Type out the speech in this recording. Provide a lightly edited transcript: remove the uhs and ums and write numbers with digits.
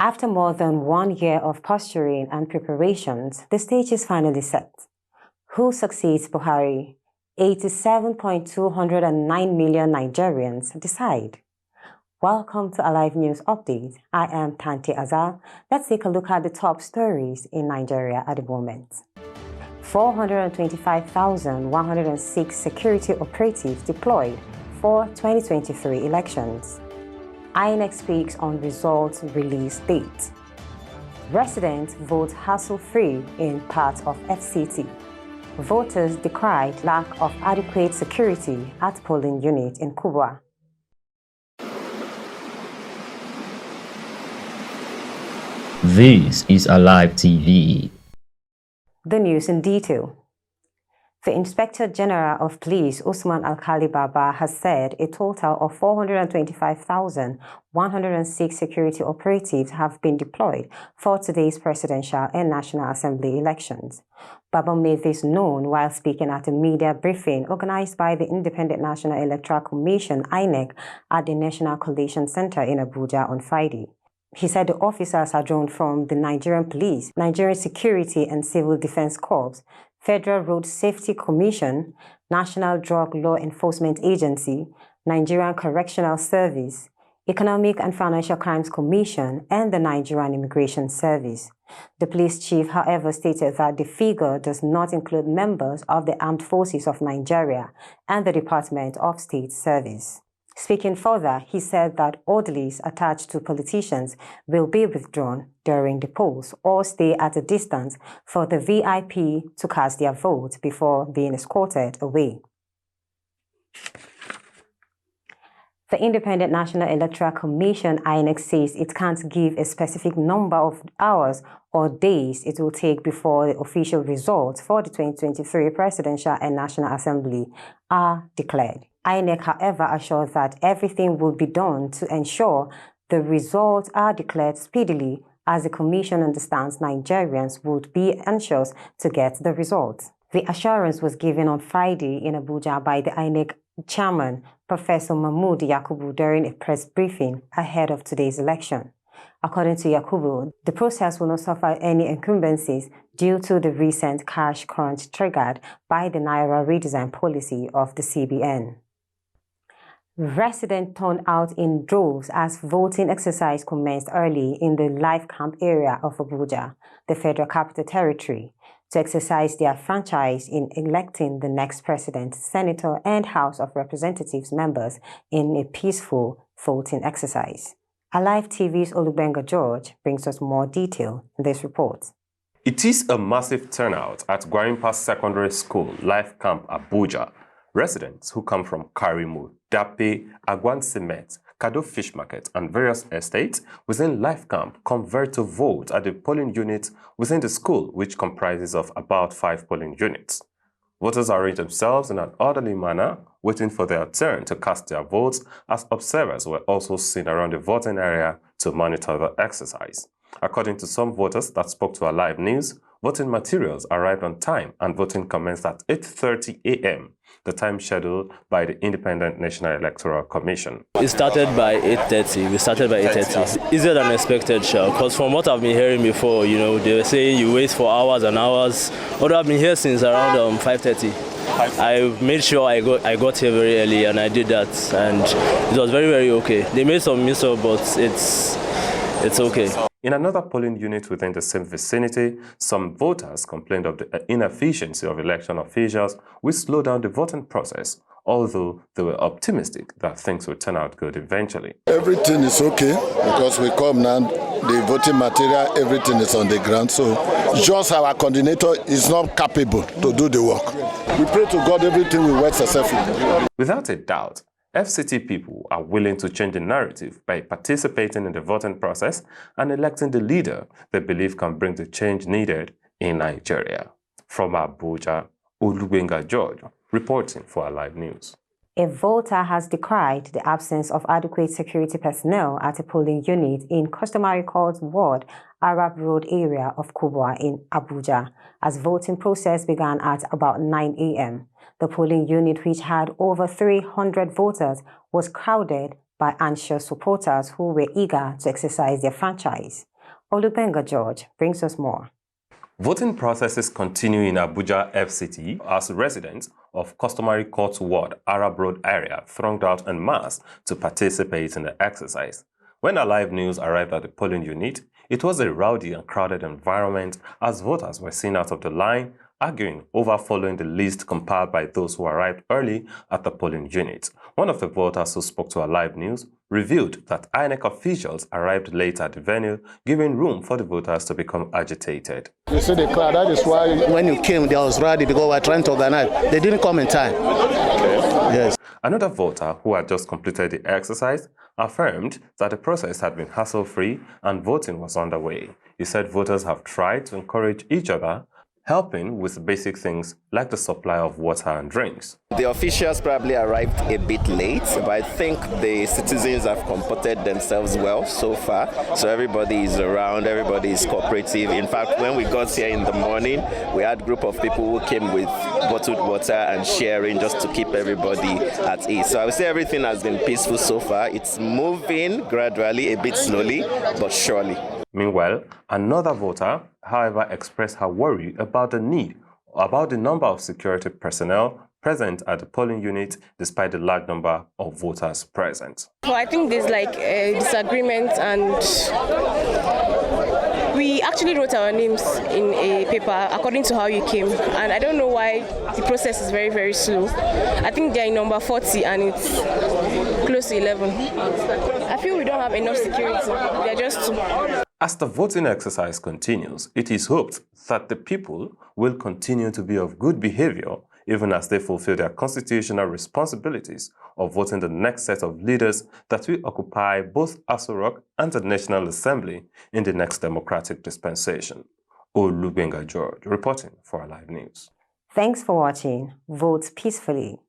After more than 1 year of posturing and preparations, the stage is finally set. Who succeeds Buhari? 87.209 million Nigerians decide. Welcome to Alive News Update. I am Tanti Azal. Let's take a look at the top stories in Nigeria at the moment. 425,106 security operatives deployed for 2023 elections. Inec speaks on results release date. Residents vote hassle-free in part of FCT. Voters decried lack of adequate security at polling unit in Kubwa. This is Alive TV. The news in detail. The Inspector General of Police, Usman Alkali Baba, has said a total of 425,106 security operatives have been deployed for today's presidential and National Assembly elections. Baba made this known while speaking at a media briefing organized by the Independent National Electoral Commission, Inec, at the National Collation Center in Abuja on Friday. He said the officers are drawn from the Nigerian Police, Nigerian Security and Civil Defense Corps, Federal Road Safety Commission, National Drug Law Enforcement Agency, Nigerian Correctional Service, Economic and Financial Crimes Commission, and the Nigerian Immigration Service. The police chief, however, stated that the figure does not include members of the Armed Forces of Nigeria and the Department of State Service. Speaking further, he said that orderlies attached to politicians will be withdrawn during the polls or stay at a distance for the VIP to cast their vote before being escorted away. The Independent National Electoral Commission, INEC, says it can't give a specific number of hours or days it will take before the official results for the 2023 Presidential and National Assembly are declared. INEC, however, assured that everything will be done to ensure the results are declared speedily, as the Commission understands Nigerians would be anxious to get the results. The assurance was given on Friday in Abuja by the INEC chairman, Professor Mahmood Yakubu, during a press briefing ahead of today's election. According to Yakubu, the process will not suffer any encumbrances due to the recent cash crunch triggered by the Naira redesign policy of the CBN. Residents turned out in droves as voting exercise commenced early in the Life Camp area of Abuja, the Federal Capital Territory, to exercise their franchise in electing the next president, senator, and House of Representatives members in a peaceful voting exercise. Alive TV's Olubenga George brings us more detail in this report. It is a massive turnout at Gwarimpa Secondary School, Life Camp, Abuja. Residents who come from Karimu, Dape, Agwan Cement, Kado Fish Market, and various estates within Life Camp convert to vote at the polling unit within the school, which comprises of about 5 polling units. Voters arrange themselves in an orderly manner, waiting for their turn to cast their votes, as observers were also seen around the voting area to monitor the exercise. According to some voters that spoke to Alive News, voting materials arrived on time and voting commenced at 8:30 a.m., the time scheduled by the Independent National Electoral Commission. It started by 8:30. We started by 8:30. Easier than expected, because from what I've been hearing before, they were saying you wait for hours and hours. Although I've been here since around 5:30. I made sure I got here very early, and I did that, and it was very, very okay. They made some mix-up, but it's okay. In another polling unit within the same vicinity, some voters complained of the inefficiency of election officials, which slowed down the voting process, although they were optimistic that things would turn out good eventually. Everything is okay because we come now, the voting material, everything is on the ground, so just our coordinator is not capable to do the work. We pray to God everything will work successfully. Without a doubt, FCT people are willing to change the narrative by participating in the voting process and electing the leader they believe can bring the change needed in Nigeria. From Abuja, Olubenga George, reporting for Alive News. A voter has decried the absence of adequate security personnel at a polling unit in Customary Court Ward, Arab Road area of Kubwa in Abuja, as voting process began at about 9 a.m. The polling unit, which had over 300 voters, was crowded by anxious supporters who were eager to exercise their franchise. Olubenga George brings us more. Voting processes continue in Abuja FCT as residents of customary court ward Arab Road area thronged out en masse to participate in the exercise. When Alive News arrived at the polling unit, it was a rowdy and crowded environment as voters were seen out of the line, arguing over following the list compiled by those who arrived early at the polling unit. One of the voters who spoke to Alive News revealed that Inec officials arrived late at the venue, giving room for the voters to become agitated. You see the crowd, that is why when you came, they was ready because we were trying to organize. They didn't come in time. Okay. Yes. Another voter who had just completed the exercise affirmed that the process had been hassle-free and voting was underway. He said voters have tried to encourage each other, helping with basic things like the supply of water and drinks. The officials probably arrived a bit late, but I think the citizens have comported themselves well so far. So everybody is around, everybody is cooperative. In fact, when we got here in the morning, we had a group of people who came with bottled water and sharing just to keep everybody at ease. So I would say everything has been peaceful so far. It's moving gradually, a bit slowly, but surely. Meanwhile, another voter, however, expressed her worry about the number of security personnel present at the polling unit despite the large number of voters present. Well, I think there's like a disagreement, and we actually wrote our names in a paper according to how you came, and I don't know why the process is very, very slow. I think they're in number 40 and it's close to 11. I feel we don't have enough security. They're just two. As the voting exercise continues, it is hoped that the people will continue to be of good behavior even as they fulfill their constitutional responsibilities of voting the next set of leaders that will occupy both Aso Rock and the National Assembly in the next democratic dispensation. Olubenga George reporting for Alive News. Thanks for watching. Vote peacefully.